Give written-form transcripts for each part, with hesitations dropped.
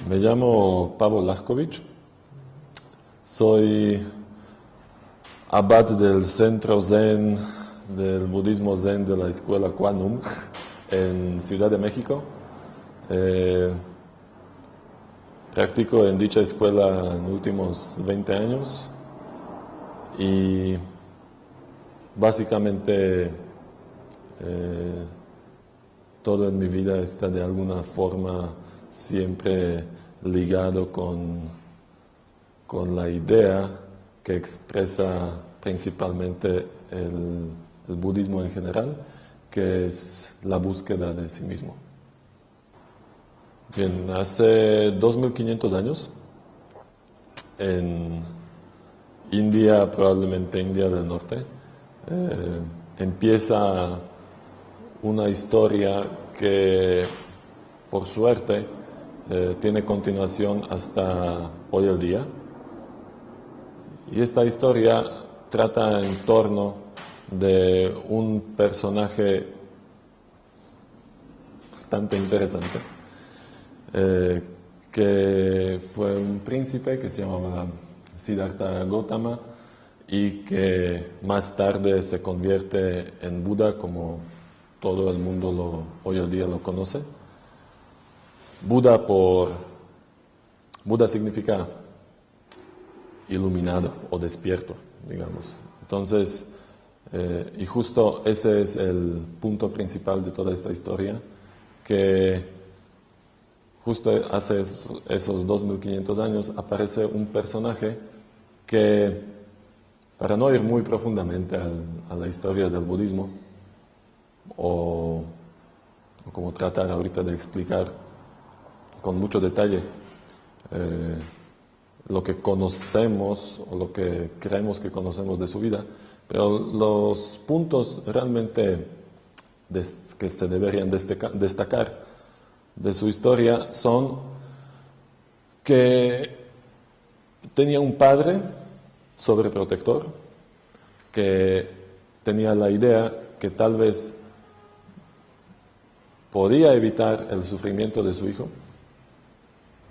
Me llamo Pavel Lachkovich, soy abad del Centro Zen del Budismo Zen de la Escuela Quanum en Ciudad de México. Practico en dicha escuela en los últimos 20 años y básicamente todo en mi vida está de alguna forma siempre ligado con la idea que expresa principalmente el budismo en general, que es la búsqueda de sí mismo. Bien, hace 2500 años, en India, probablemente India del Norte, empieza una historia que, por suerte, tiene continuación hasta hoy el día. Y esta historia trata en torno de un personaje bastante interesante, que fue un príncipe que se llamaba Siddhartha Gautama y que más tarde se convierte en Buda, como todo el mundo hoy en día lo conoce. Buda significa iluminado o despierto, digamos. Entonces, y justo ese es el punto principal de toda esta historia, que justo hace esos 2500 años aparece un personaje que, para no ir muy profundamente a la historia del budismo, o como tratar ahorita de explicar con mucho detalle lo que conocemos o lo que creemos que conocemos de su vida, pero los puntos realmente que se deberían destacar de su historia son que tenía un padre sobreprotector que tenía la idea que tal vez podía evitar el sufrimiento de su hijo,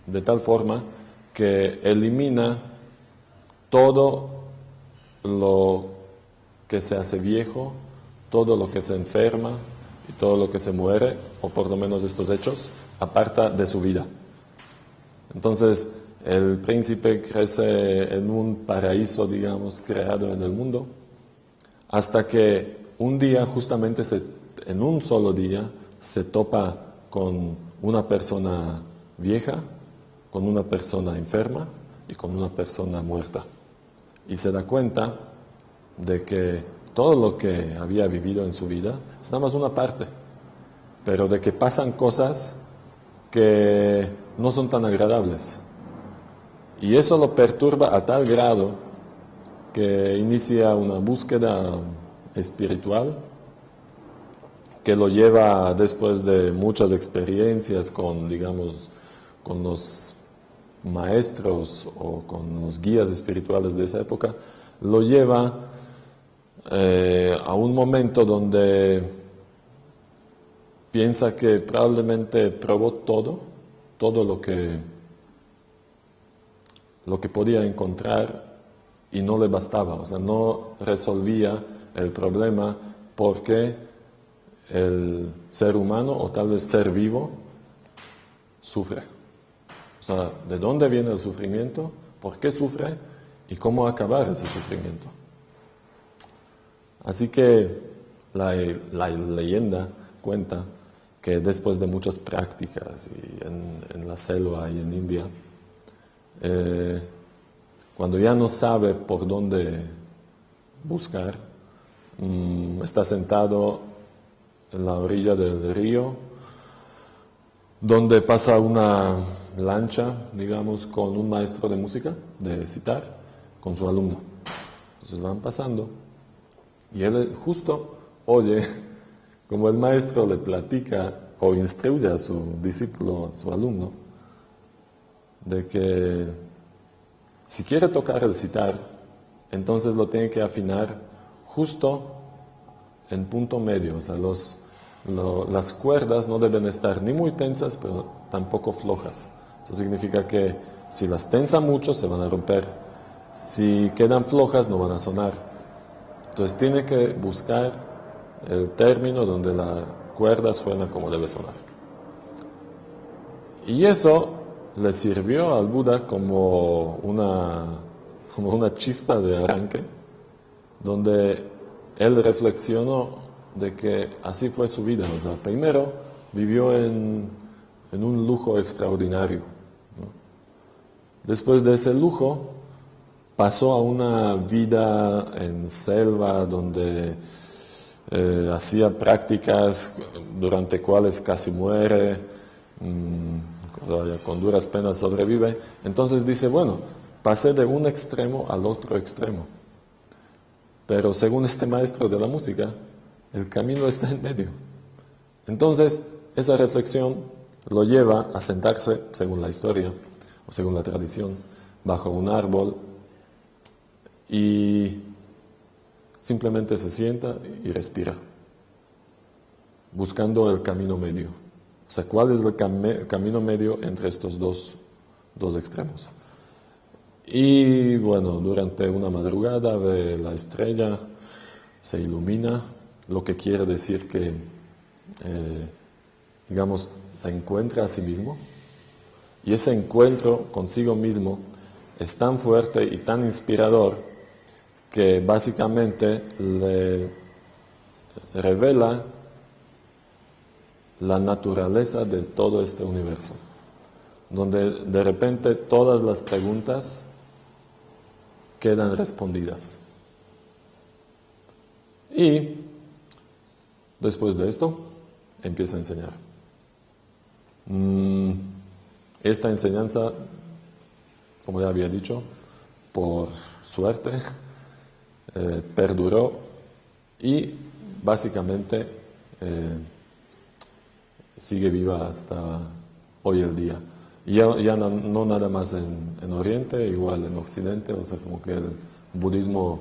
de tal forma que elimina todo lo que se hace viejo, todo lo que se enferma y todo lo que se muere, o por lo menos estos hechos, aparta de su vida. Entonces, el príncipe crece en un paraíso, digamos, creado en el mundo, hasta que un día, justamente en un solo día, se topa con una persona vieja, con una persona enferma y con una persona muerta. Y se da cuenta de que todo lo que había vivido en su vida es nada más una parte, pero de que pasan cosas que no son tan agradables. Y eso lo perturba a tal grado que inicia una búsqueda espiritual que lo lleva, después de muchas experiencias con, digamos, con los maestros o con los guías espirituales de esa época, lo lleva a un momento donde piensa que probablemente probó todo lo que podía encontrar y no le bastaba, o sea, no resolvía el problema porque el ser humano, o tal vez ser vivo, sufre. O sea, ¿de dónde viene el sufrimiento? ¿Por qué sufre? ¿Y cómo acabar ese sufrimiento? Así que la leyenda cuenta que después de muchas prácticas y en la selva y en India, cuando ya no sabe por dónde buscar, está sentado en la orilla del río, donde pasa una lancha, digamos, con un maestro de música, de sitar, con su alumno. Entonces van pasando y él justo oye como el maestro le platica o instruye a su discípulo, a su alumno, de que si quiere tocar el sitar, entonces lo tiene que afinar justo en punto medio. O sea, las cuerdas no deben estar ni muy tensas, pero tampoco flojas, Eso significa que si las tensa mucho se van a romper. Si quedan flojas no van a sonar. Entonces tiene que buscar el término donde la cuerda suena como debe sonar. Y eso le sirvió al Buda como una chispa de arranque, donde él reflexionó de que así fue su vida. O sea, primero vivió en un lujo extraordinario, ¿no? Después de ese lujo pasó a una vida en selva donde hacía prácticas durante cuales casi muere, con duras penas sobrevive. Entonces dice, bueno, pasé de un extremo al otro extremo. Pero según este maestro de la música, el camino está en medio. Entonces, esa reflexión lo lleva a sentarse, según la historia, o según la tradición, bajo un árbol y simplemente se sienta y respira, buscando el camino medio. O sea, ¿cuál es el camino medio entre estos dos extremos? Y bueno, durante una madrugada ve la estrella, se ilumina, lo que quiere decir que, digamos, se encuentra a sí mismo. Y ese encuentro consigo mismo es tan fuerte y tan inspirador que básicamente le revela la naturaleza de todo este universo, donde de repente todas las preguntas quedan respondidas. Y después de esto empieza a enseñar. Esta enseñanza, como ya había dicho, por suerte, perduró y básicamente sigue viva hasta hoy el día. Y ya no nada más en Oriente, igual en Occidente, o sea, como que el budismo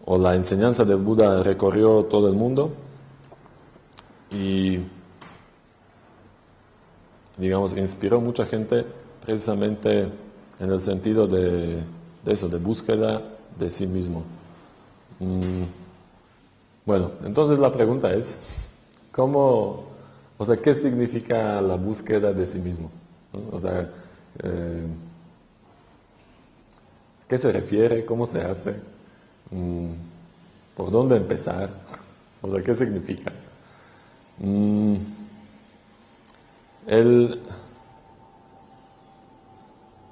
o la enseñanza del Buda recorrió todo el mundo y, digamos, inspiró mucha gente precisamente en el sentido de eso, de búsqueda de sí mismo. Bueno, entonces la pregunta es, ¿qué significa la búsqueda de sí mismo? ¿No? O sea, ¿qué se refiere? ¿Cómo se hace? ¿Por dónde empezar? O sea, ¿qué significa?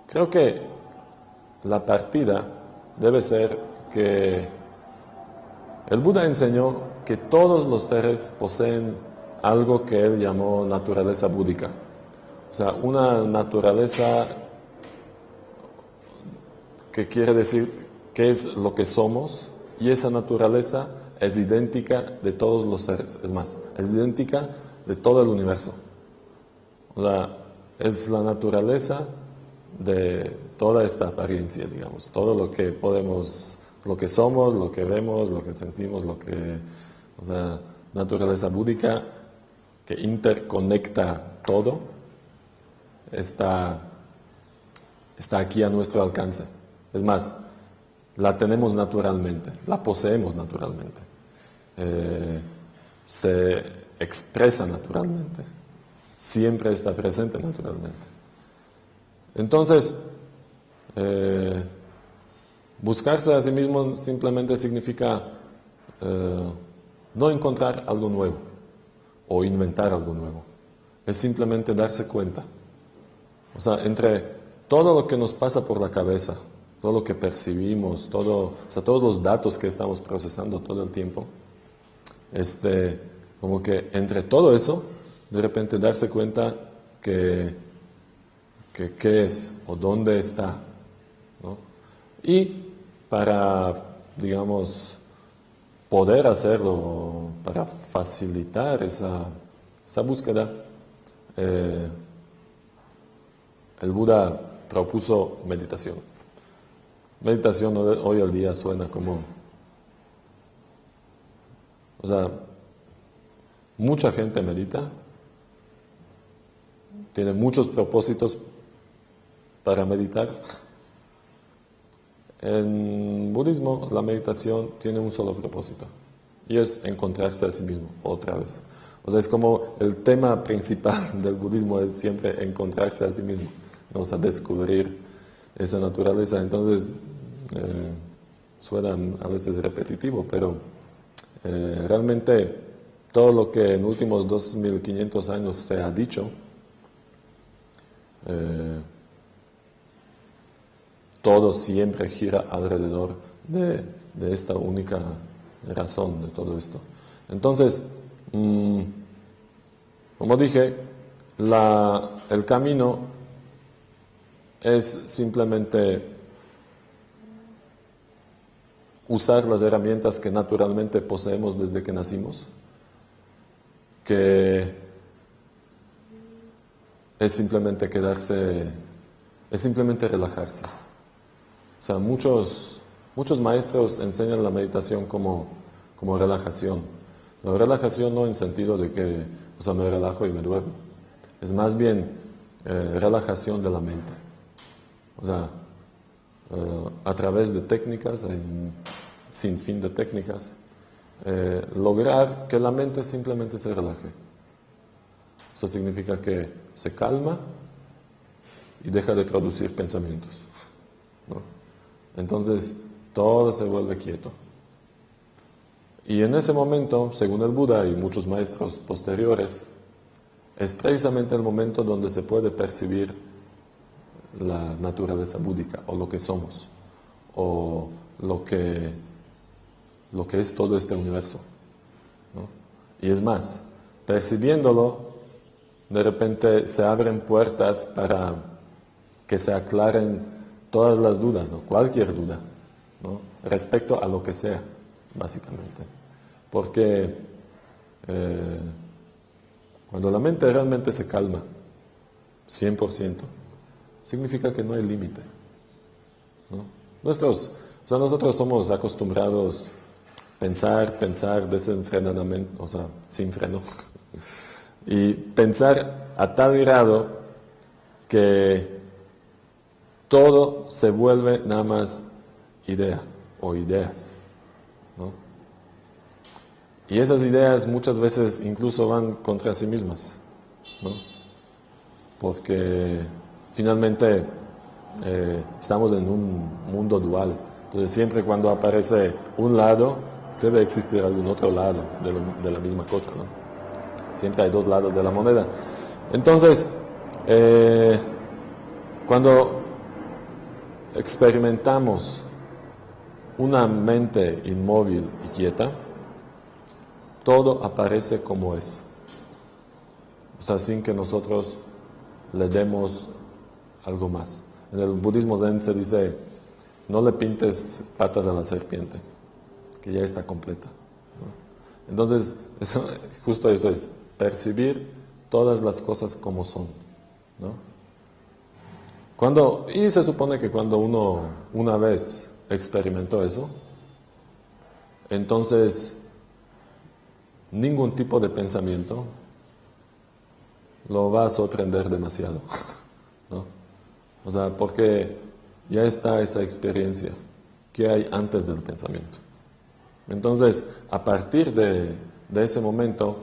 Creo que la partida debe ser que el Buda enseñó que todos los seres poseen algo que él llamó naturaleza búdica. O sea, una naturaleza que quiere decir qué es lo que somos, y esa naturaleza es idéntica de todos los seres. Es más, es idéntica de todo el universo. O sea, es la naturaleza de toda esta apariencia, digamos, todo lo que podemos, lo que somos, lo que vemos, lo que sentimos, o sea, naturaleza búdica que interconecta todo, está aquí a nuestro alcance. Es más, la tenemos naturalmente, la poseemos naturalmente, se expresa naturalmente, siempre está presente naturalmente. Entonces, buscarse a sí mismo simplemente significa no encontrar algo nuevo o inventar algo nuevo. Es simplemente darse cuenta. O sea, entre todo lo que nos pasa por la cabeza, todo lo que percibimos, todos los datos que estamos procesando todo el tiempo, como que entre todo eso, de repente darse cuenta que qué es o dónde está, ¿no? Y para, digamos, poder hacerlo, para facilitar esa búsqueda, el Buda propuso meditación. Meditación hoy al día suena como, o sea, mucha gente medita, tiene muchos propósitos para meditar. En budismo, la meditación tiene un solo propósito, y es encontrarse a sí mismo, otra vez. O sea, es como el tema principal del budismo es siempre encontrarse a sí mismo, ¿no? O sea, descubrir esa naturaleza. Entonces, suena a veces repetitivo, pero realmente todo lo que en últimos 2500 años se ha dicho, todo siempre gira alrededor de esta única razón de todo esto. Entonces, como dije, el camino es simplemente usar las herramientas que naturalmente poseemos desde que nacimos, que es simplemente es simplemente relajarse. O sea, muchos maestros enseñan la meditación como relajación. La relajación no en sentido de que, o sea, me relajo y me duermo. Es más bien relajación de la mente. O sea, a través de técnicas, sin fin de técnicas, lograr que la mente simplemente se relaje. Eso significa que se calma y deja de producir pensamientos, ¿no? Entonces, todo se vuelve quieto. Y en ese momento, según el Buda y muchos maestros posteriores, es precisamente el momento donde se puede percibir la naturaleza búdica, o lo que somos, o lo que es todo este universo, ¿no? Y es más, percibiéndolo, de repente se abren puertas para que se aclaren todas las dudas, ¿no? Cualquier duda, ¿no? Respecto a lo que sea, básicamente. Porque cuando la mente realmente se calma, 100%, significa que no hay límite, ¿no? Nosotros somos acostumbrados pensar desenfrenadamente, o sea, sin freno, y pensar a tal grado que todo se vuelve nada más idea o ideas, ¿no? Y esas ideas muchas veces incluso van contra sí mismas, ¿no? Porque finalmente estamos en un mundo dual. Entonces siempre cuando aparece un lado, debe existir algún otro lado de la misma cosa, ¿no? Siempre hay dos lados de la moneda. Entonces, cuando experimentamos una mente inmóvil y quieta, todo aparece como es. O sea, sin que nosotros le demos algo más. En el budismo zen se dice, no le pintes patas a la serpiente, que ya está completa, ¿no? Entonces, justo eso es, percibir todas las cosas como son, ¿no? Y se supone que cuando uno una vez experimentó eso, entonces ningún tipo de pensamiento lo va a sorprender demasiado, ¿no? O sea, porque ya está esa experiencia que hay antes del pensamiento. Entonces, a partir de ese momento,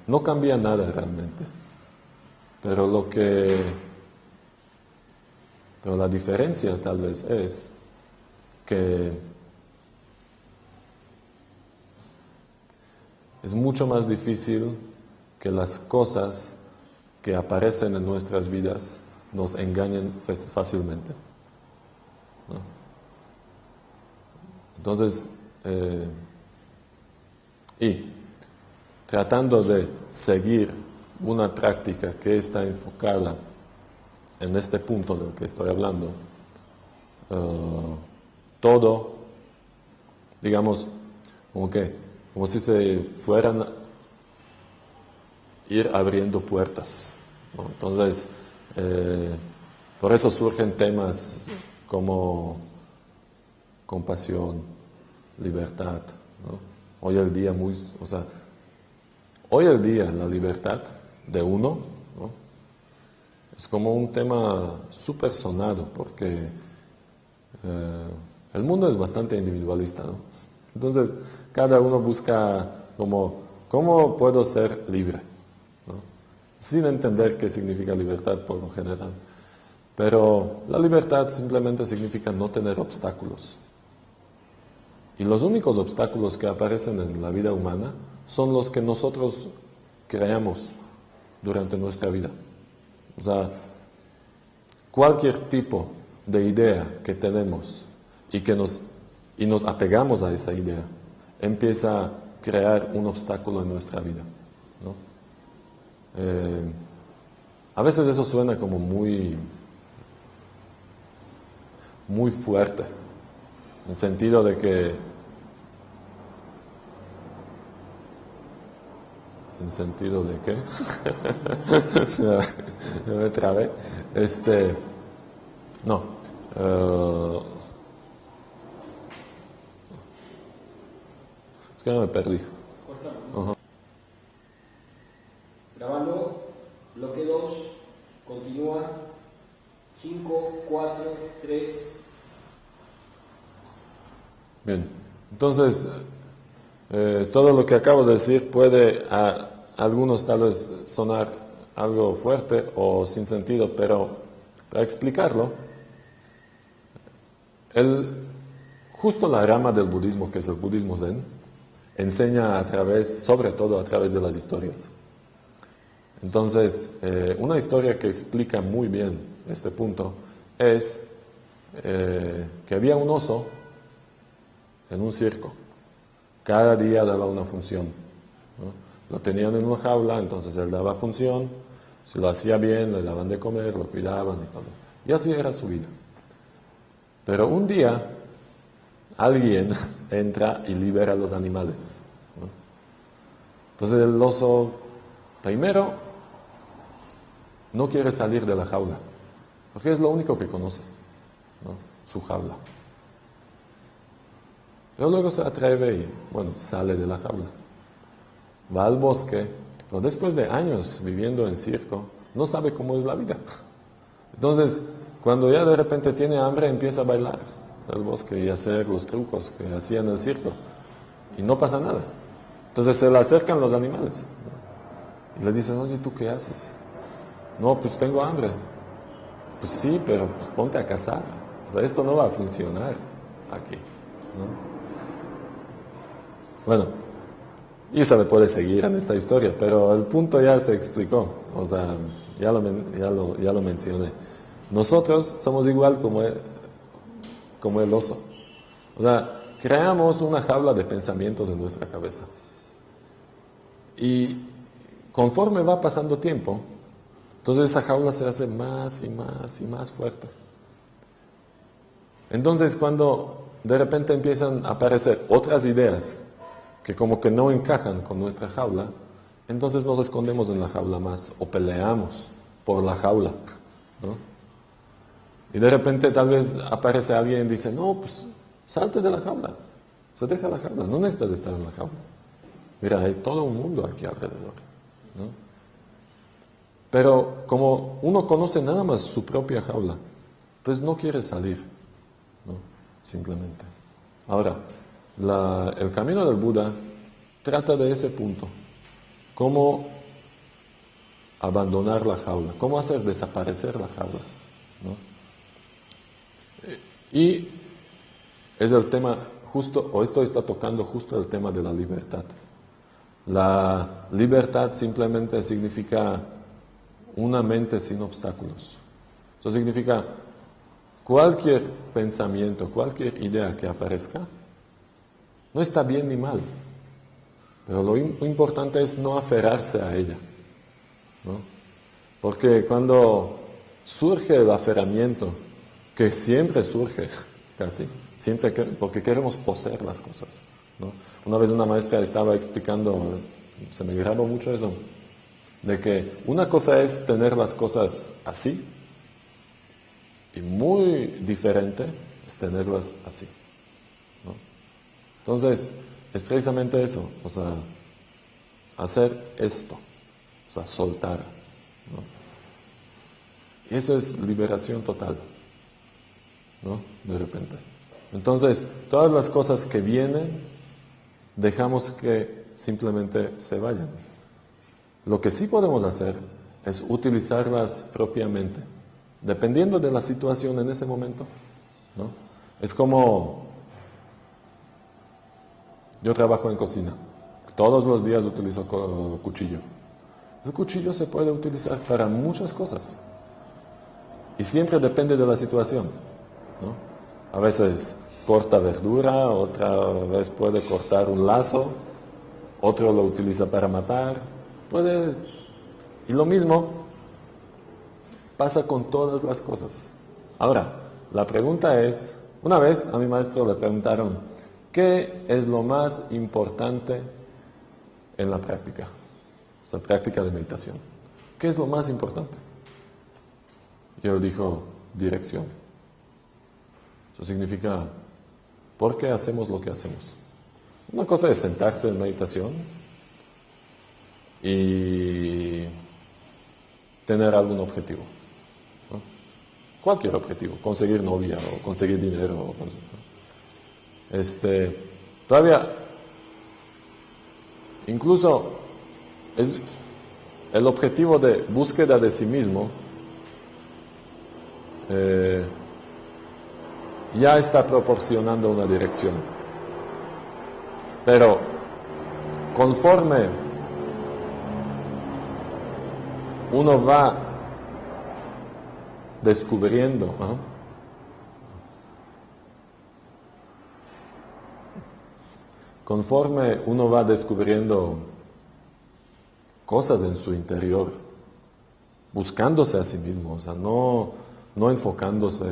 no cambia nada realmente. Pero la diferencia tal vez es que es mucho más difícil que las cosas que aparecen en nuestras vidas nos engañen fácilmente, ¿no? Entonces, y tratando de seguir una práctica que está enfocada en este punto del que estoy hablando, todo, digamos, como si se fueran a ir abriendo puertas, ¿no? Entonces, por eso surgen temas como compasión, libertad, ¿no? Hoy el día la libertad de uno ¿no? Es como un tema súper sonado porque el mundo es bastante individualista, ¿no? Entonces, cada uno busca como, ¿cómo puedo ser libre? ¿No? Sin entender qué significa libertad por lo general. Pero la libertad simplemente significa no tener obstáculos. Y los únicos obstáculos que aparecen en la vida humana son los que nosotros creamos durante nuestra vida. O sea, cualquier tipo de idea que tenemos y nos apegamos a esa idea, empieza a crear un obstáculo en nuestra vida, ¿no? A veces eso suena como muy fuerte, en el sentido de que, ¿en sentido de qué? Me trabé. No. Es que me perdí. Cortamos, ¿no? Grabando, bloque 2, continúa, 5, 4, 3. Bien, entonces, todo lo que acabo de decir puede a algunos tal vez sonar algo fuerte o sin sentido, pero para explicarlo, justo la rama del budismo, que es el budismo zen, enseña sobre todo a través de las historias. Entonces, una historia que explica muy bien este punto es que había un oso en un circo. Cada día daba una función, ¿no? Lo tenían en una jaula, entonces él daba función. Si lo hacía bien, le daban de comer, lo cuidaban y todo. Y así era su vida. Pero un día, alguien entra y libera a los animales, ¿no? Entonces el oso, primero, no quiere salir de la jaula, porque es lo único que conoce, ¿no? Su jaula. Pero luego se atreve y, bueno, sale de la jaula. Va al bosque, pero después de años viviendo en circo, no sabe cómo es la vida. Entonces, cuando ya de repente tiene hambre, empieza a bailar en el bosque y hacer los trucos que hacía en el circo. Y no pasa nada. Entonces se le acercan los animales, ¿no? Y le dicen, oye, ¿tú qué haces? No, pues tengo hambre. Pues sí, pero pues ponte a cazar. O sea, esto no va a funcionar aquí, ¿no? Bueno, y se le puede seguir en esta historia, pero el punto ya se explicó, o sea, ya lo mencioné. Nosotros somos igual como el oso. O sea, creamos una jaula de pensamientos en nuestra cabeza. Y conforme va pasando tiempo, entonces esa jaula se hace más y más y más fuerte. Entonces cuando de repente empiezan a aparecer otras ideas que como que no encajan con nuestra jaula, entonces nos escondemos en la jaula más o peleamos por la jaula, ¿no? Y de repente tal vez aparece alguien y dice, no, pues salte de la jaula, se deja la jaula, no necesitas estar en la jaula. Mira, hay todo un mundo aquí alrededor, ¿no? Pero como uno conoce nada más su propia jaula, entonces no quiere salir, ¿no? Simplemente. Ahora, el camino del Buda trata de ese punto. Cómo abandonar la jaula, cómo hacer desaparecer la jaula, ¿no? Y es el tema justo, o esto está tocando justo el tema de la libertad. La libertad simplemente significa una mente sin obstáculos. Eso significa cualquier pensamiento, cualquier idea que aparezca, no está bien ni mal, pero lo importante es no aferrarse a ella, ¿no? Porque cuando surge el aferramiento, que siempre surge, casi, siempre porque queremos poseer las cosas, ¿no? Una vez una maestra estaba explicando, se me grabó mucho eso, de que una cosa es tener las cosas así, y muy diferente es tenerlas así, ¿no? Entonces, es precisamente eso, o sea, hacer esto, o sea, soltar, ¿no? Y eso es liberación total, ¿no? De repente. Entonces, todas las cosas que vienen, dejamos que simplemente se vayan. Lo que sí podemos hacer es utilizarlas propiamente, dependiendo de la situación en ese momento, ¿no? Es como, yo trabajo en cocina, todos los días utilizo cuchillo. El cuchillo se puede utilizar para muchas cosas y siempre depende de la situación, ¿no? A veces corta verdura, otra vez puede cortar un lazo, otro lo utiliza para matar, y lo mismo pasa con todas las cosas. Ahora, la pregunta es, una vez a mi maestro le preguntaron, ¿qué es lo más importante en la práctica? O sea, práctica de meditación. ¿Qué es lo más importante? Y él dijo, dirección. Eso significa, ¿por qué hacemos lo que hacemos? Una cosa es sentarse en meditación y tener algún objetivo, ¿no? Cualquier objetivo, conseguir novia o conseguir dinero. Todavía, incluso es el objetivo de búsqueda de sí mismo ya está proporcionando una dirección. Pero conforme uno va descubriendo, ¿no?, conforme uno va descubriendo cosas en su interior, buscándose a sí mismo, o sea, no enfocándose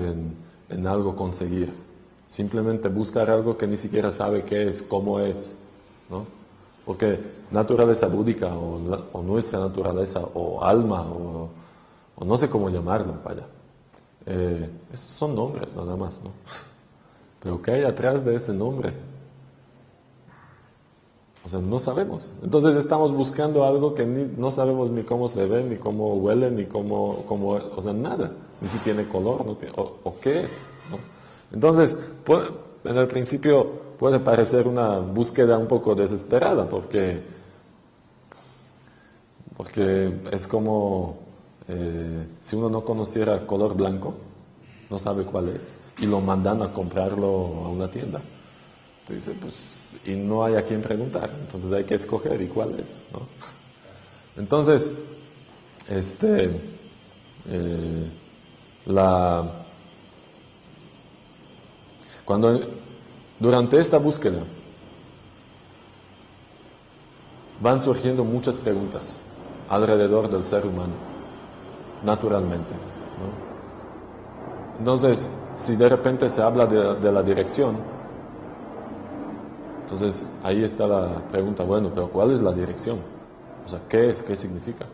en algo conseguir, simplemente buscar algo que ni siquiera sabe qué es, cómo es, ¿no? Porque naturaleza búdica o nuestra naturaleza o alma o no sé cómo llamarlo, vaya, esos son nombres nada más, ¿no? Pero ¿qué hay atrás de ese nombre? O sea, no sabemos. Entonces estamos buscando algo que no sabemos ni cómo se ve, ni cómo huele, ni cómo o sea, nada. Ni si tiene color, no tiene, o qué es, ¿no? Entonces, en el principio puede parecer una búsqueda un poco desesperada, porque es como si uno no conociera color blanco, no sabe cuál es, y lo mandan a comprarlo a una tienda. Entonces, pues, y no hay a quien preguntar, entonces hay que escoger y cuál es, ¿no? Entonces, durante esta búsqueda van surgiendo muchas preguntas alrededor del ser humano, naturalmente, ¿no? Entonces, si de repente se habla de la dirección, entonces ahí está la pregunta, bueno, pero ¿cuál es la dirección? O sea, ¿qué es? ¿Qué significa?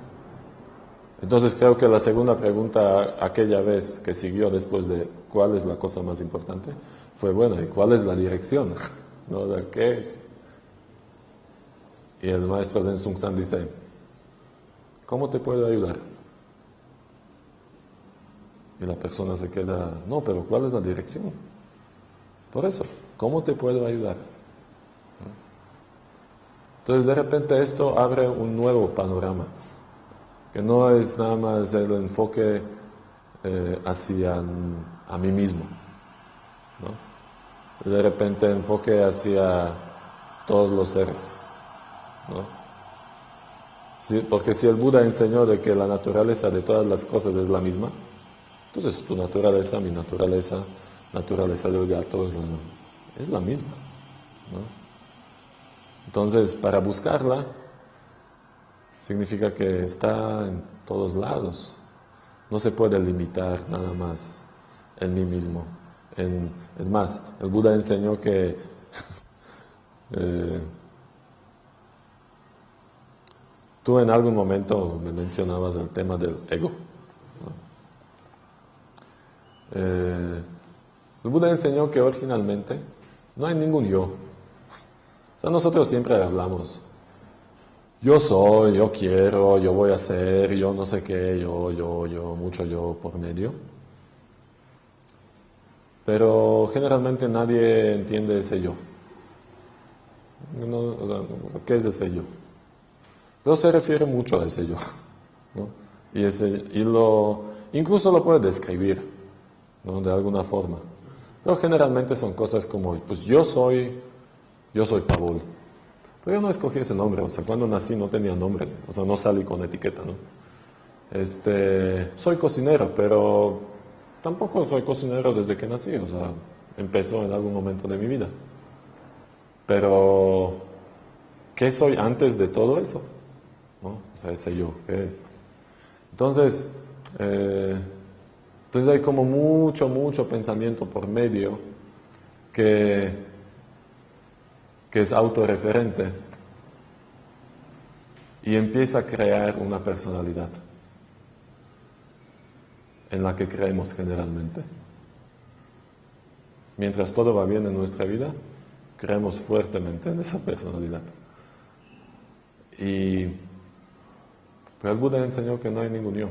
Entonces creo que la segunda pregunta, aquella vez que siguió después de ¿cuál es la cosa más importante?, fue, bueno, ¿y cuál es la dirección? ¿No? ¿Qué es? Y el maestro Zen Sung San dice, ¿cómo te puedo ayudar? Y la persona se queda, no, pero ¿cuál es la dirección? Por eso, ¿cómo te puedo ayudar? Entonces de repente esto abre un nuevo panorama, que no es nada más el enfoque hacia a mí mismo, ¿no? De repente enfoque hacia todos los seres, ¿no? Sí, porque si el Buda enseñó de que la naturaleza de todas las cosas es la misma, entonces tu naturaleza, mi naturaleza, naturaleza del gato es la misma, ¿no? Entonces, para buscarla, significa que está en todos lados. No se puede limitar nada más en mí mismo. Es más, el Buda enseñó que tú en algún momento me mencionabas el tema del ego, ¿no? El Buda enseñó que originalmente no hay ningún yo. O sea, nosotros siempre hablamos yo soy, yo quiero, yo voy a hacer, yo no sé qué, yo, mucho yo por medio. Pero generalmente nadie entiende ese yo. ¿Qué es ese yo? Pero se refiere mucho a ese yo, ¿no? Incluso lo puede describir, ¿no? De alguna forma. Pero generalmente son cosas como, pues yo soy Paul. Pero yo no escogí ese nombre, o sea, cuando nací no tenía nombre, o sea, no salí con etiqueta, ¿no? Soy cocinero, pero tampoco soy cocinero desde que nací, o sea, empezó en algún momento de mi vida. Pero, ¿qué soy antes de todo eso? ¿No? O sea, ese yo, ¿qué es? Entonces hay como mucho pensamiento por medio que es autorreferente y empieza a crear una personalidad en la que creemos generalmente. Mientras todo va bien en nuestra vida, creemos fuertemente en esa personalidad. Pero el Buda enseñó que no hay ningún yo,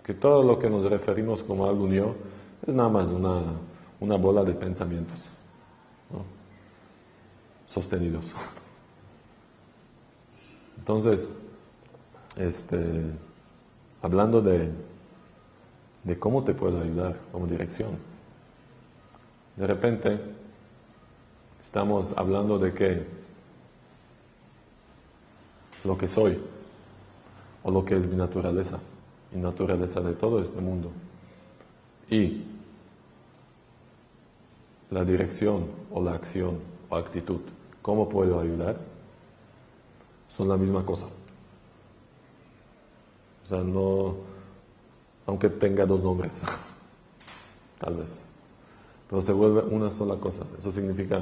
que todo lo que nos referimos como algún yo es nada más una bola de pensamientos, ¿no? Sostenidos. Entonces, hablando de cómo te puedo ayudar como dirección, de repente estamos hablando de que lo que soy o lo que es mi naturaleza y naturaleza de todo este mundo y la dirección o la acción o actitud, cómo puedo ayudar, son la misma cosa. O sea, no, aunque tenga dos nombres, tal vez, pero se vuelve una sola cosa. Eso significa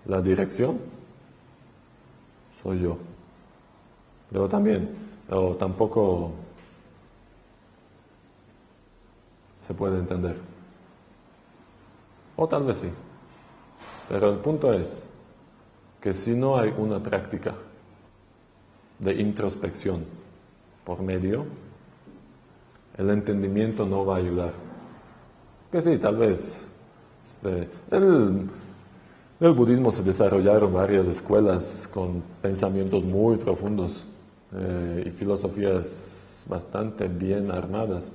la dirección soy yo, pero tampoco se puede entender, o tal vez sí, pero el punto es que si no hay una práctica de introspección por medio, el entendimiento no va a ayudar. Que sí, tal vez el budismo se desarrollaron varias escuelas con pensamientos muy profundos y filosofías bastante bien armadas,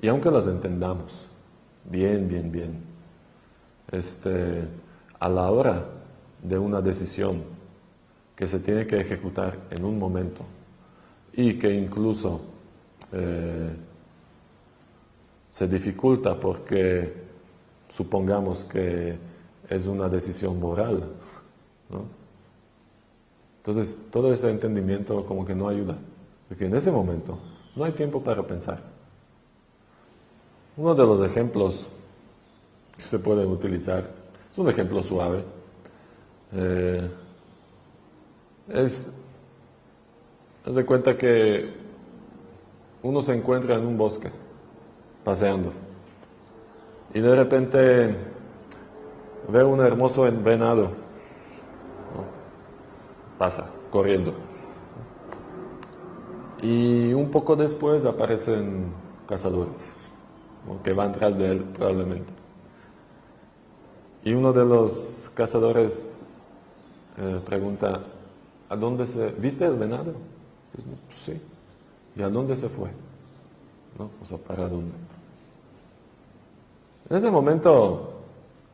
y aunque las entendamos bien, a la hora de una decisión que se tiene que ejecutar en un momento y que incluso se dificulta porque supongamos que es una decisión moral, ¿no? Entonces todo ese entendimiento como que no ayuda, porque en ese momento no hay tiempo para pensar. Uno de los ejemplos que se pueden utilizar es un ejemplo suave. Haz de cuenta que uno se encuentra en un bosque, paseando, y de repente ve un hermoso venado, ¿no? Pasa, corriendo. Y un poco después aparecen cazadores, ¿no? Que van tras de él probablemente. Y uno de los cazadores pregunta, ¿viste el venado? Pues, sí. ¿Y a dónde se fue? ¿No? O sea, ¿para dónde? En ese momento,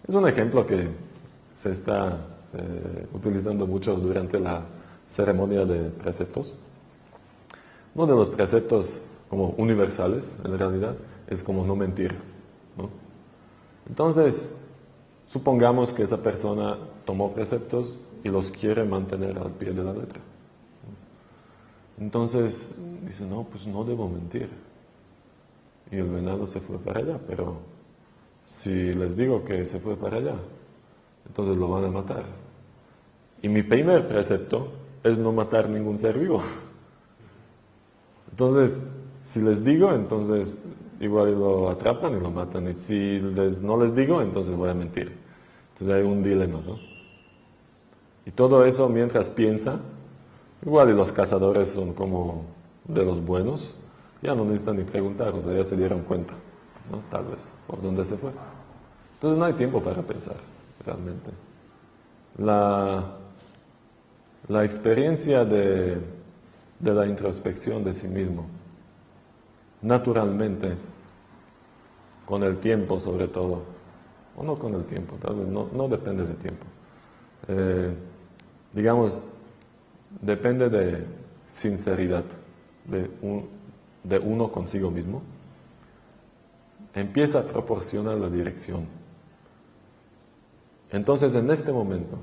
es un ejemplo que se está utilizando mucho durante la ceremonia de preceptos. Uno de los preceptos como universales, en realidad, es como no mentir, ¿no? Entonces, supongamos que esa persona tomó preceptos y los quiere mantener al pie de la letra. Entonces dice, no, pues no debo mentir. Y el venado se fue para allá, pero si les digo que se fue para allá, entonces lo van a matar. Y mi primer precepto es no matar ningún ser vivo. Entonces, si les digo, entonces igual lo atrapan y lo matan. Y si no les digo, entonces voy a mentir. Entonces hay un dilema, ¿no? Y todo eso mientras piensa, Igual y los cazadores son como de los buenos, ya no necesitan ni preguntar, o sea, ya se dieron cuenta, ¿no? Tal vez, por dónde se fue. Entonces no hay tiempo para pensar, realmente. La experiencia de la introspección de sí mismo, naturalmente, con el tiempo sobre todo, o no con el tiempo, tal vez no depende del tiempo. Digamos, depende de sinceridad de uno consigo mismo. Empieza a proporcionar la dirección. Entonces, en este momento,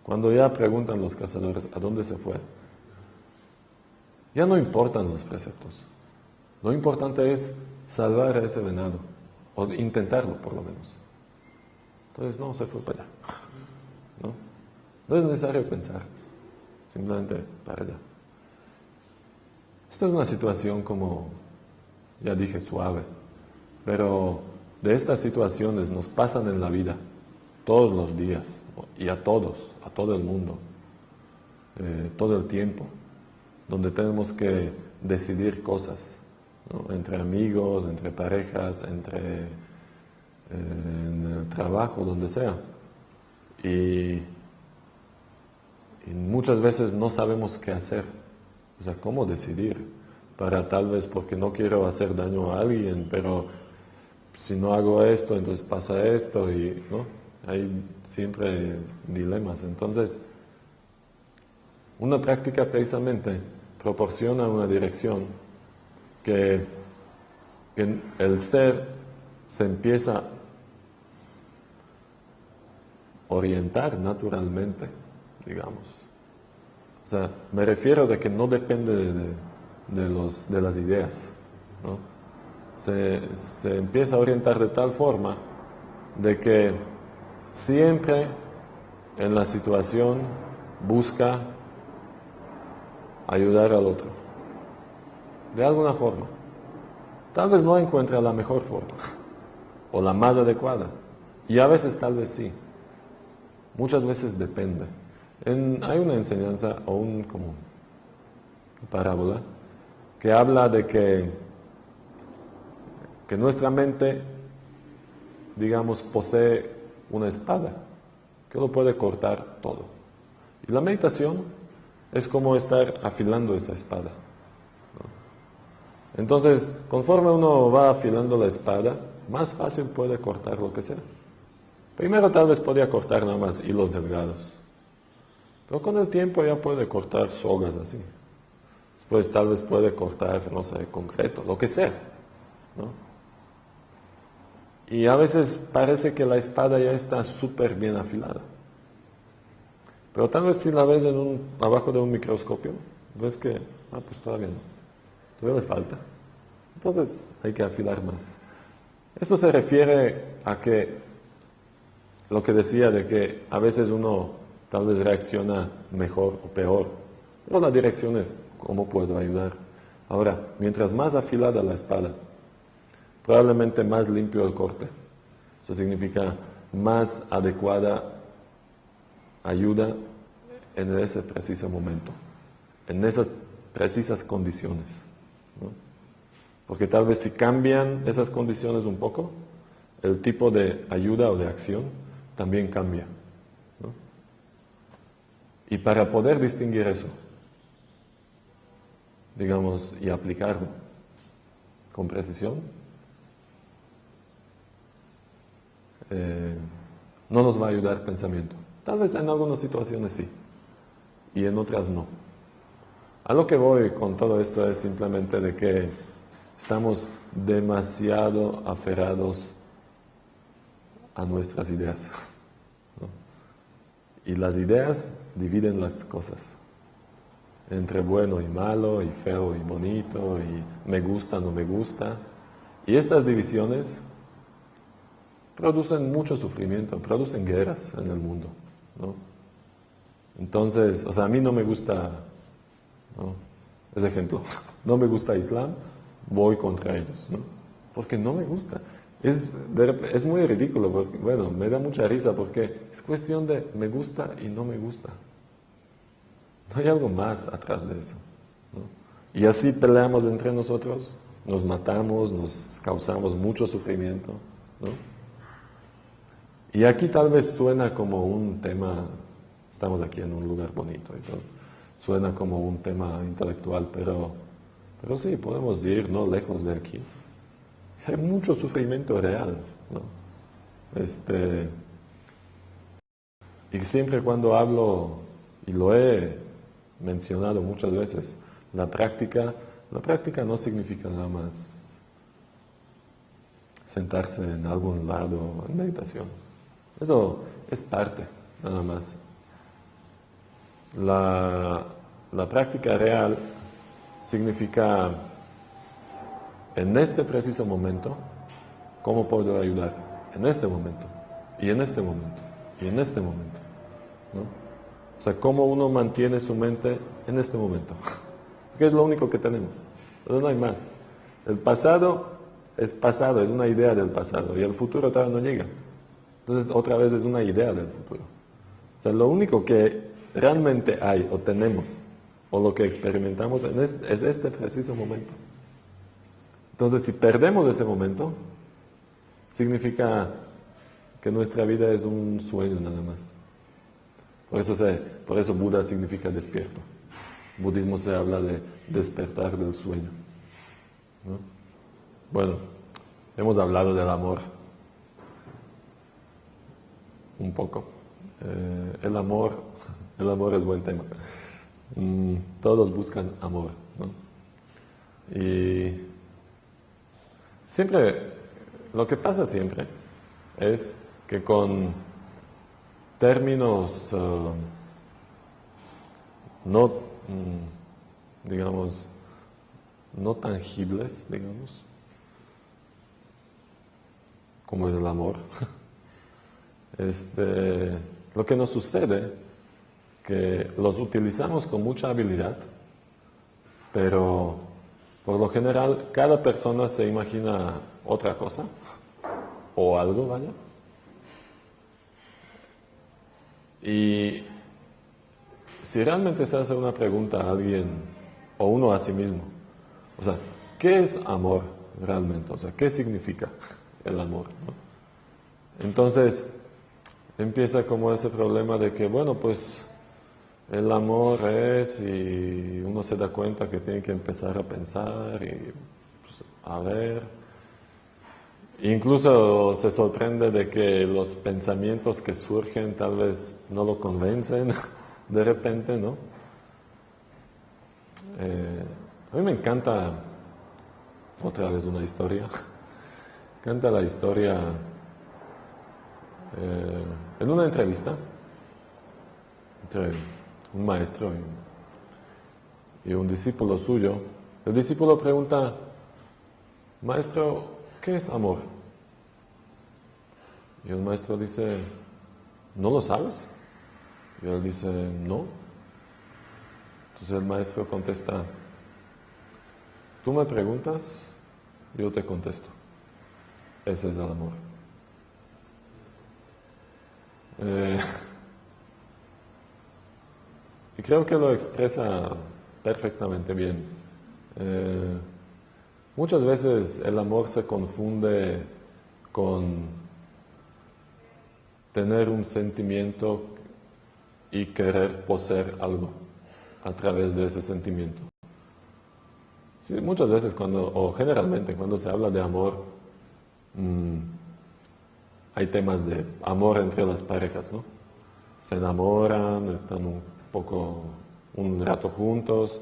cuando ya preguntan los cazadores a dónde se fue, ya no importan los preceptos. Lo importante es salvar a ese venado, o intentarlo por lo menos. Entonces, no, se fue para allá. No es necesario pensar, simplemente para allá. Esta es una situación, como ya dije, suave, pero de estas situaciones nos pasan en la vida todos los días, y a todos, a todo el mundo, todo el tiempo, donde tenemos que decidir cosas, ¿no? Entre amigos, entre parejas, en el trabajo, donde sea. Y muchas veces no sabemos qué hacer, o sea, cómo decidir, para tal vez porque no quiero hacer daño a alguien, pero si no hago esto, entonces pasa esto, y ¿no? Hay siempre dilemas. Entonces, una práctica precisamente proporciona una dirección que el ser se empieza a orientar naturalmente, digamos. O sea, me refiero de que no depende de las ideas, ¿no? Se empieza a orientar de tal forma de que siempre en la situación busca ayudar al otro, de alguna forma. Tal vez no encuentre la mejor forma, o la más adecuada, y a veces tal vez sí. Muchas veces depende. Hay una enseñanza o como parábola que habla de que nuestra mente, digamos, posee una espada que lo puede cortar todo. Y la meditación es como estar afilando esa espada, ¿no? Entonces, conforme uno va afilando la espada, más fácil puede cortar lo que sea. Primero tal vez podía cortar nada más hilos delgados, pero con el tiempo ya puede cortar sogas así. Después tal vez puede cortar, no sé, concreto, lo que sea, ¿no? Y a veces parece que la espada ya está súper bien afilada. Pero tal vez si la ves abajo de un microscopio, ves que, pues todavía no, todavía le falta. Entonces hay que afilar más. Esto se refiere a que lo que decía de que a veces uno tal vez reacciona mejor o peor, pero la dirección es cómo puedo ayudar. Ahora, mientras más afilada la espada, probablemente más limpio el corte. Eso significa más adecuada ayuda en ese preciso momento, en esas precisas condiciones, ¿no? Porque tal vez si cambian esas condiciones un poco, el tipo de ayuda o de acción también cambia, ¿no? Y para poder distinguir eso, digamos, y aplicarlo con precisión, no nos va a ayudar pensamiento. Tal vez en algunas situaciones sí, y en otras no. A lo que voy con todo esto es simplemente de que estamos demasiado aferrados a nuestras ideas, ¿no? Y las ideas dividen las cosas entre bueno y malo, y feo y bonito, y me gusta, no me gusta. Y estas divisiones producen mucho sufrimiento, producen guerras en el mundo, ¿no? Entonces, o sea, a mí no me gusta, ¿no? Ese ejemplo, no me gusta Islam, voy contra ellos, ¿no? Porque no me gusta. Es muy ridículo, porque, bueno, me da mucha risa porque es cuestión de me gusta y no me gusta. No hay algo más atrás de eso, ¿no? Y así peleamos entre nosotros, nos matamos, nos causamos mucho sufrimiento, ¿no? Y aquí tal vez suena como un tema, estamos aquí en un lugar bonito y todo, suena como un tema intelectual, pero sí, podemos ir no lejos de aquí. Hay mucho sufrimiento real, ¿no? Y siempre cuando hablo, y lo he mencionado muchas veces, la práctica no significa nada más sentarse en algún lado en meditación. Eso es parte, nada más. La práctica real significa, en este preciso momento, ¿cómo puedo ayudar? En este momento, y en este momento, y en este momento, ¿no? O sea, cómo uno mantiene su mente en este momento. Porque es lo único que tenemos. No hay más. El pasado, es una idea del pasado, y el futuro todavía no llega. Entonces, otra vez es una idea del futuro. O sea, lo único que realmente hay o tenemos, o lo que experimentamos es este preciso momento. Entonces, si perdemos ese momento, significa que nuestra vida es un sueño nada más. Por eso Buda significa despierto. En budismo se habla de despertar del sueño, ¿no? Bueno, hemos hablado del amor un poco. El amor es buen tema. Todos buscan amor, ¿no? Y siempre, lo que pasa siempre es que con términos no, digamos, no tangibles, digamos, como es el amor, lo que nos sucede que los utilizamos con mucha habilidad, pero por lo general cada persona se imagina otra cosa o algo, ¿vale? Y si realmente se hace una pregunta a alguien o uno a sí mismo, o sea, ¿qué es amor realmente? O sea, ¿qué significa el amor, ¿no? Entonces empieza como ese problema de que, bueno, pues el amor es, y uno se da cuenta que tiene que empezar a pensar y pues, a ver. Incluso se sorprende de que los pensamientos que surgen tal vez no lo convencen de repente, ¿no? A mí me encanta, otra vez una historia, me encanta la historia en una entrevista entre un maestro y un discípulo suyo. El discípulo pregunta: maestro, ¿qué es amor? Y el maestro dice: ¿no lo sabes? Y él dice: no. Entonces el maestro contesta: tú me preguntas, yo te contesto. Ese es el amor. Y creo que lo expresa perfectamente bien. Muchas veces el amor se confunde con tener un sentimiento y querer poseer algo a través de ese sentimiento. Sí, muchas veces o generalmente cuando se habla de amor, hay temas de amor entre las parejas, ¿no? Se enamoran, están un rato juntos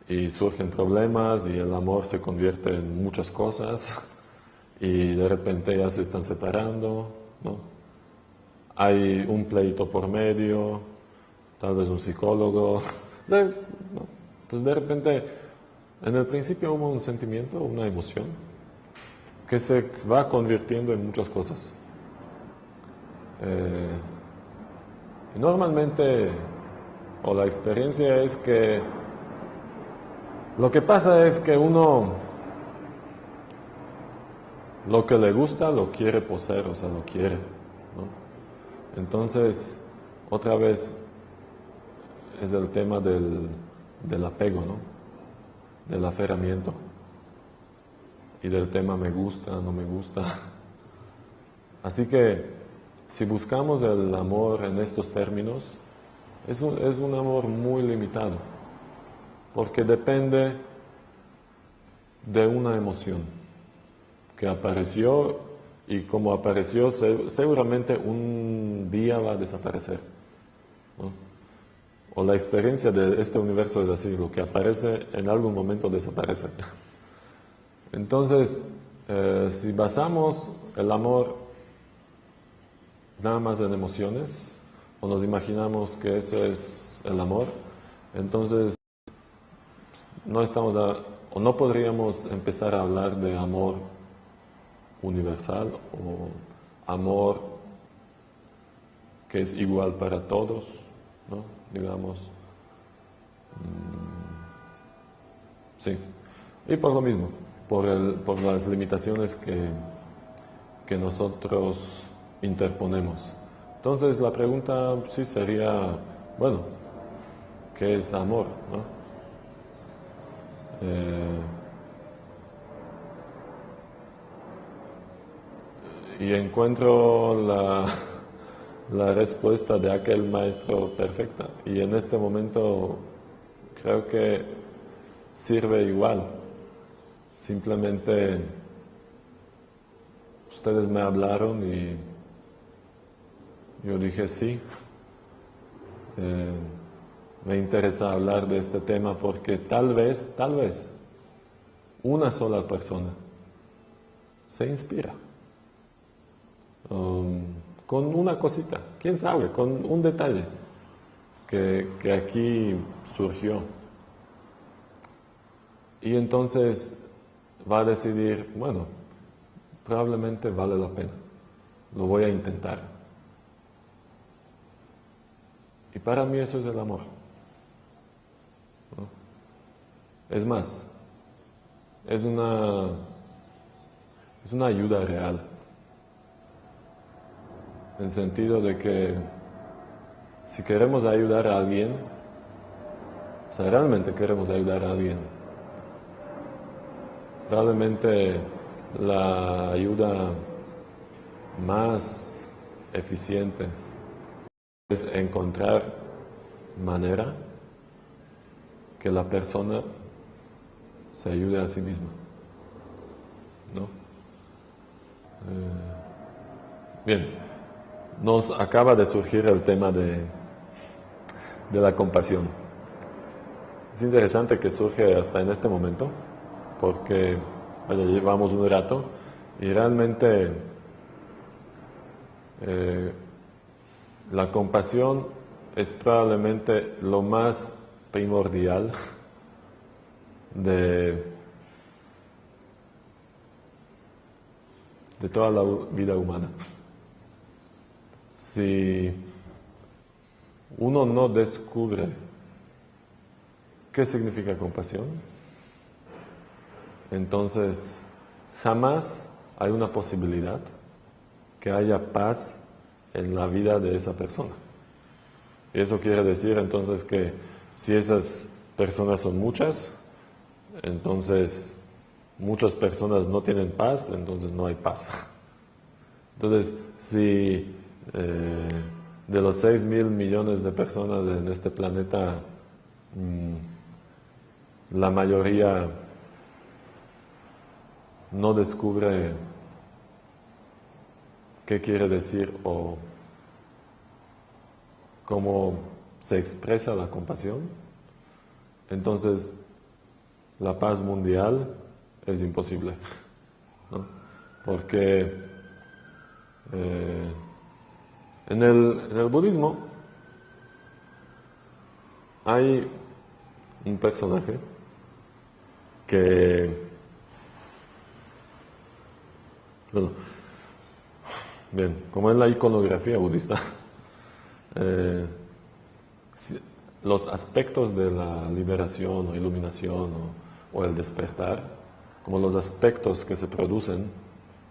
y surgen problemas y el amor se convierte en muchas cosas y de repente ya se están separando, ¿no? Hay un pleito por medio, tal vez un psicólogo, ¿no? Entonces de repente, en el principio hubo un sentimiento, una emoción, que se va convirtiendo en muchas cosas. Y normalmente, o la experiencia es que lo que pasa es que uno lo que le gusta lo quiere poseer, o sea, lo quiere, ¿no? Entonces, otra vez, es el tema del apego, ¿no? Del aferramiento y del tema me gusta, no me gusta. Así que si buscamos el amor en estos términos, es un amor muy limitado, porque depende de una emoción que apareció y como apareció seguramente un día va a desaparecer, ¿no? O la experiencia de este universo es así, lo que aparece en algún momento desaparece. Entonces, si basamos el amor nada más en emociones, o nos imaginamos que eso es el amor, entonces no estamos o no podríamos empezar a hablar de amor universal o amor que es igual para todos, ¿no? Digamos. Sí. Y por lo mismo, por las limitaciones que nosotros interponemos. Entonces la pregunta sí sería, bueno, ¿qué es amor, no? Y encuentro la respuesta de aquel maestro perfecta. Y en este momento creo que sirve igual. Simplemente ustedes me hablaron y yo dije sí. Me interesa hablar de este tema porque tal vez, una sola persona se inspira. Con una cosita, quién sabe, con un detalle que aquí surgió. Y entonces va a decidir, bueno, probablemente vale la pena, lo voy a intentar. Y para mí eso es el amor, ¿no? Es más, es una ayuda real. En el sentido de que si queremos ayudar a alguien, o sea, realmente queremos ayudar a alguien, probablemente la ayuda más eficiente es encontrar manera que la persona se ayude a sí misma, ¿no? Bien. Nos acaba de surgir el tema de la compasión. Es interesante que surge hasta en este momento, porque vaya, llevamos un rato y realmente la compasión es probablemente lo más primordial de toda la vida humana. Si uno no descubre qué significa compasión, entonces jamás hay una posibilidad que haya paz en la vida de esa persona. Y eso quiere decir entonces que si esas personas son muchas, entonces muchas personas no tienen paz, entonces no hay paz. Entonces, si de los 6.000 millones de personas en este planeta, la mayoría no descubre qué quiere decir o cómo se expresa la compasión, entonces la paz mundial es imposible, ¿no? Porque en el budismo hay un personaje que, bueno, bien, como en la iconografía budista, los aspectos de la liberación o iluminación o el despertar, como los aspectos que se producen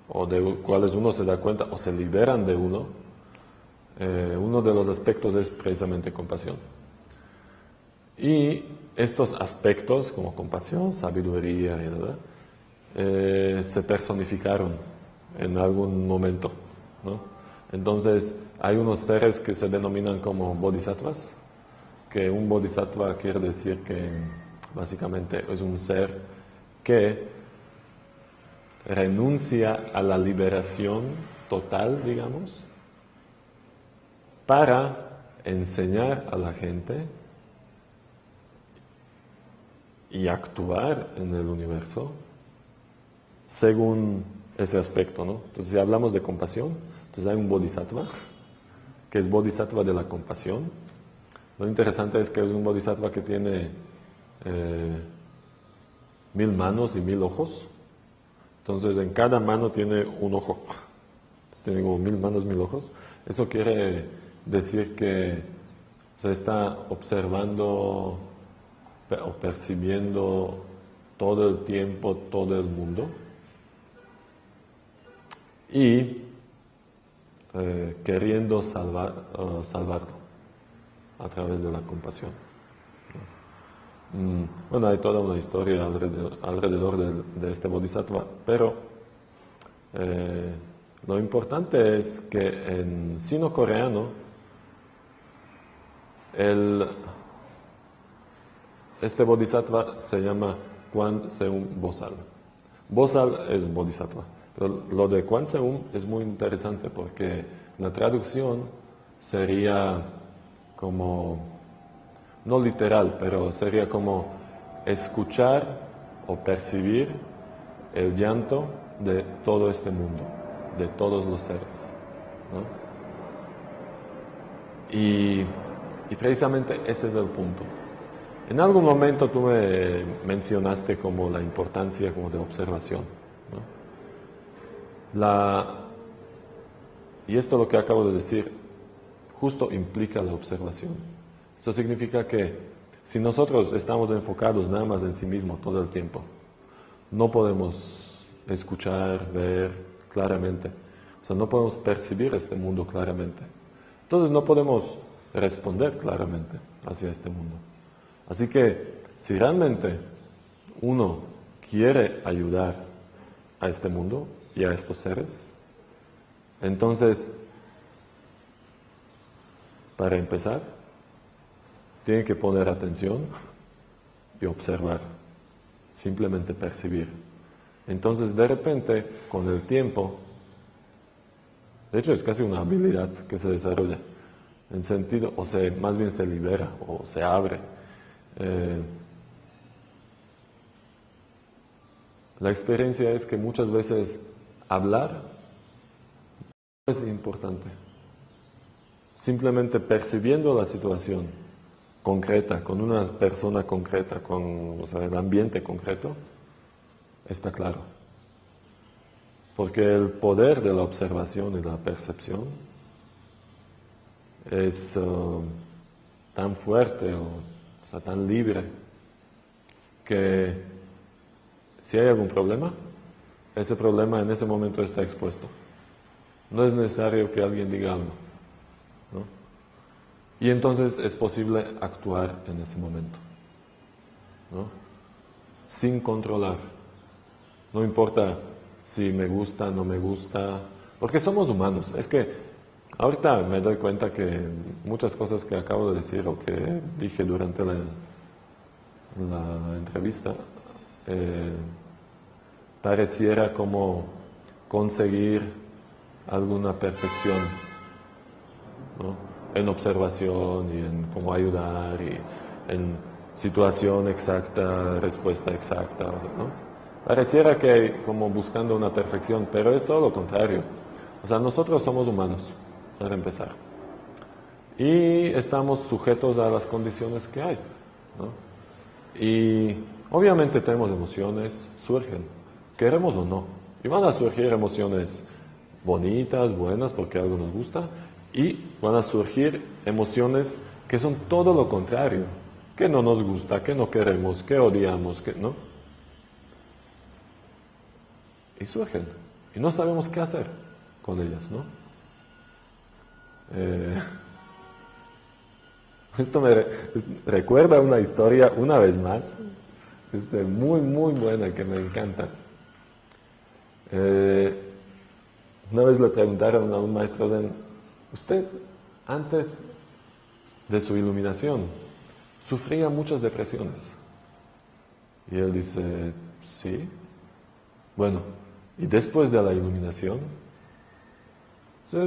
o de cuales uno se da cuenta o se liberan de uno de los aspectos es precisamente compasión. Y estos aspectos, como compasión, sabiduría, ¿verdad? Se personificaron en algún momento, ¿no? Entonces, hay unos seres que se denominan como bodhisattvas, que un bodhisattva quiere decir que básicamente es un ser que renuncia a la liberación total, digamos, para enseñar a la gente y actuar en el universo según ese aspecto, ¿no? Entonces, si hablamos de compasión, entonces hay un bodhisattva, que es bodhisattva de la compasión. Lo interesante es que es un bodhisattva que tiene 1000 manos y 1000 ojos. Entonces, en cada mano tiene un ojo. Entonces, tiene como 1000 manos, 1000 ojos. Eso quiere decir que se está observando o percibiendo todo el tiempo, todo el mundo. Y queriendo salvarlo a través de la compasión. Bueno, hay toda una historia alrededor de este bodhisattva, pero lo importante es que en sino-coreano este bodhisattva se llama Kwan Seum Bosal. Bosal es bodhisattva, pero lo de Kwan Seum es muy interesante porque la traducción sería como, no literal, pero sería como escuchar o percibir el llanto de todo este mundo, de todos los seres, ¿no? Y precisamente ese es el punto. En algún momento tú me mencionaste como la importancia como de observación, ¿no? Y esto lo que acabo de decir justo implica la observación. Eso significa que si nosotros estamos enfocados nada más en sí mismo todo el tiempo, no podemos escuchar, ver claramente. O sea, no podemos percibir este mundo claramente. Entonces no podemos responder claramente hacia este mundo. Así que si realmente uno quiere ayudar a este mundo y a estos seres, entonces, para empezar, tiene que poner atención y observar, simplemente percibir. Entonces, de repente, con el tiempo, de hecho es casi una habilidad que se desarrolla, en sentido, más bien se libera o se abre. La experiencia es que muchas veces hablar no es importante. Simplemente percibiendo la situación concreta, con una persona concreta, con el ambiente concreto, está claro. Porque el poder de la observación y de la percepción es tan fuerte, tan libre, que si hay algún problema, ese problema en ese momento está expuesto. No es necesario que alguien diga algo, ¿no? Y entonces es posible actuar en ese momento, ¿no? Sin controlar. No importa si me gusta, no me gusta, porque somos humanos. Es que ahorita me doy cuenta que muchas cosas que acabo de decir o que dije durante la entrevista, pareciera como conseguir alguna perfección, ¿no? En observación y en cómo ayudar y en situación exacta, respuesta exacta, ¿no? Pareciera que como buscando una perfección, pero es todo lo contrario. O sea, nosotros somos humanos, para empezar. Y estamos sujetos a las condiciones que hay, ¿no? Y obviamente tenemos emociones, surgen, queremos o no. Y van a surgir emociones bonitas, buenas, porque algo nos gusta, y van a surgir emociones que son todo lo contrario, que no nos gusta, que no queremos, que odiamos, que no. Y surgen, y no sabemos qué hacer con ellas, ¿no? Esto me recuerda una historia, una vez más, muy, muy buena, que me encanta. Una vez le preguntaron a un maestro zen, usted, antes de su iluminación, sufría muchas depresiones. Y él dice, sí. Bueno, ¿y después de la iluminación?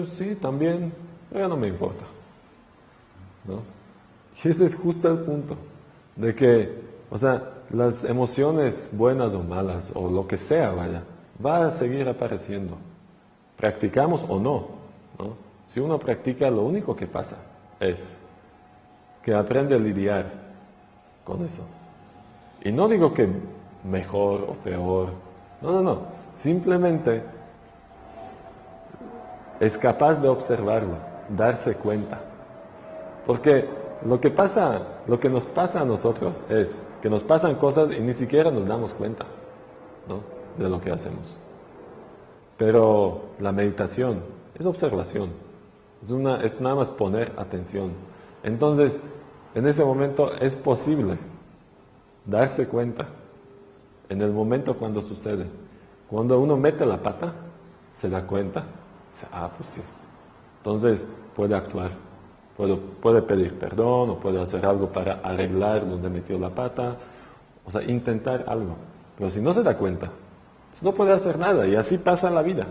Sí, también, pero no me importa, ¿no? Y ese es justo el punto, de que, o sea, las emociones buenas o malas, o lo que sea, vaya, va a seguir apareciendo. Practicamos o no, ¿no? Si uno practica, lo único que pasa es que aprende a lidiar con eso. Y no digo que mejor o peor, no. Simplemente es capaz de observarlo, darse cuenta. Porque lo que nos pasa a nosotros es que nos pasan cosas y ni siquiera nos damos cuenta, ¿no?, de lo que hacemos. Pero la meditación es observación, es nada más poner atención. Entonces, en ese momento es posible darse cuenta, en el momento cuando sucede. Cuando uno mete la pata, se da cuenta, dice, pues sí. Entonces puede actuar, puede pedir perdón o puede hacer algo para arreglar donde metió la pata, o sea, intentar algo. Pero si no se da cuenta, no puede hacer nada, y así pasa la vida,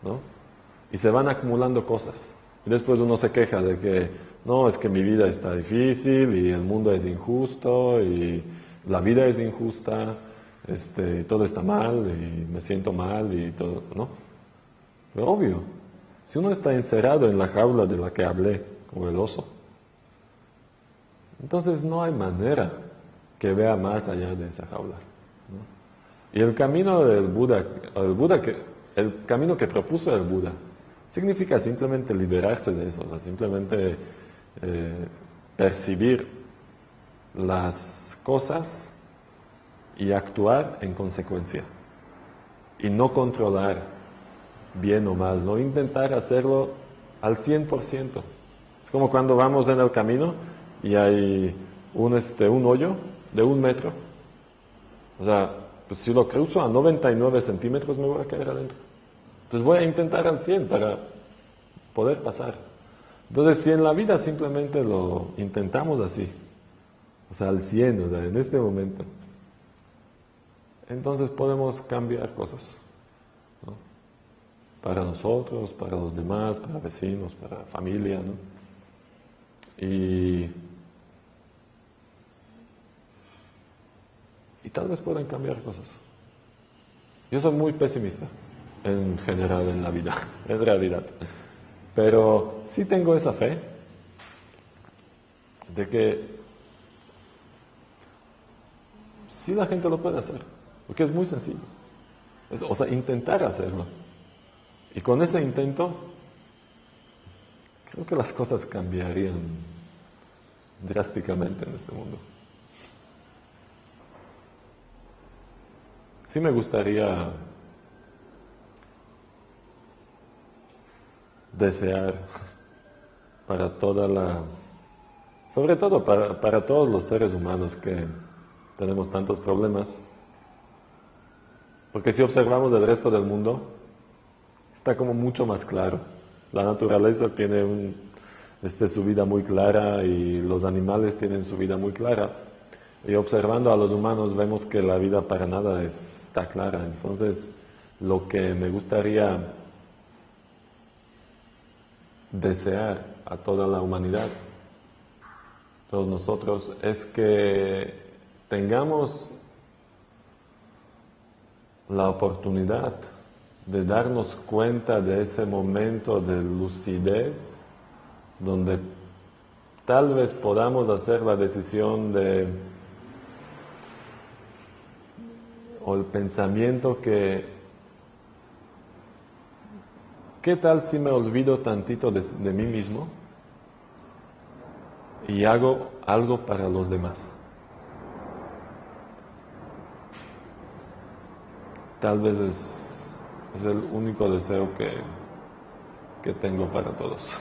¿no? Y se van acumulando cosas. Y después uno se queja de que, no, es que mi vida está difícil y el mundo es injusto y la vida es injusta, todo está mal y me siento mal y todo, ¿no? Pero obvio, si uno está encerrado en la jaula de la que hablé, como el oso, entonces no hay manera que vea más allá de esa jaula, ¿no? Y el camino del Buda, el camino que propuso el Buda, significa simplemente liberarse de eso, o sea, simplemente percibir las cosas y actuar en consecuencia. Y no controlar bien o mal, no intentar hacerlo al 100%. Es como cuando vamos en el camino y hay un hoyo de 1 metro. O sea, pues si lo cruzo a 99 centímetros me voy a caer adentro. Entonces voy a intentar al 100 para poder pasar. Entonces, si en la vida simplemente lo intentamos así, o sea, al 100, o sea, en este momento, entonces podemos cambiar cosas, ¿no? Para nosotros, para los demás, para vecinos, para familia, ¿no? Y tal vez puedan cambiar cosas. Yo soy muy pesimista en general en la vida, en realidad. Pero sí tengo esa fe de que sí la gente lo puede hacer, porque es muy sencillo. O sea, intentar hacerlo. Y con ese intento, creo que las cosas cambiarían drásticamente en este mundo. Sí me gustaría desear para sobre todo para todos los seres humanos que tenemos tantos problemas, porque si observamos el resto del mundo, está como mucho más claro. La naturaleza tiene su vida muy clara y los animales tienen su vida muy clara. Y observando a los humanos vemos que la vida para nada está clara. Entonces, lo que me gustaría desear a toda la humanidad, todos nosotros, es que tengamos la oportunidad de darnos cuenta de ese momento de lucidez donde tal vez podamos hacer la decisión o el pensamiento que ¿qué tal si me olvido tantito de mí mismo y hago algo para los demás? Tal vez es el único deseo que tengo para todos.